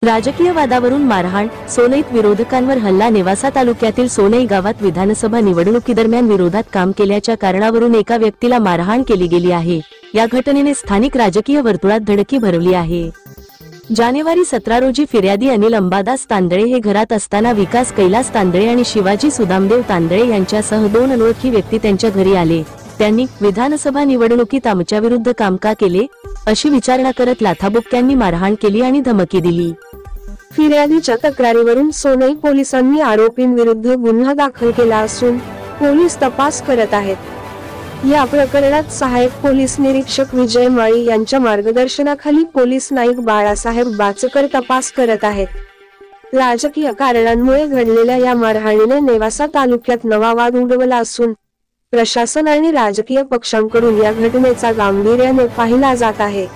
राजकीय वादावरून मारहाण, सोनईत विरोधकांवर हल्ला. नेवासा तालुक्यातील सोनई गावात विधानसभा निवडणुकीदरम्यान विरोधात काम केल्याच्या कारणावरून एका व्यक्तीला मारहाण केली गेली आहे. या घटनेने स्थानिक राजकीय वर्तुळात धडकी भरवली आहे. जानेवारी 17 रोजी फिर्यादी अनिल अंबादास तांदळे हे घरात असताना विकास कैलास तांदळे आणि शिवाजी सुदामदेव तांदळे यांच्यासह 2 अनोळखी व्यक्ती त्यांच्या घरी आले. त्यांनी विधानसभा निवडणुकीत आमच्याविरुद्ध काम का केले अशी विचारणा करत लाथाबुक्क्यांनी मारहाण केली आणि धमकी दिली. फिर्यादीच्या तक्रारीवरून सोनई पोलिसांनी आरोपींविरुद्ध गुन्हा दाखल केला असून पोलीस तपास करत आहेत. या प्रकरणात सहाय्यक पोलीस निरीक्षक विजय माळी यांच्या मार्गदर्शनाखाली पोलीस नाईक बाळासाहेब बाचकर तपास करत आहेत. राजकीय कारणांमुळे घडलेल्या या मारहाणीने नेवासा तालुक्यात नवा वाद उडवला असून प्रशासन आणि राजकीय पक्षांकडून या घटनेचा गांभीर्याने पाहिला जात आहे.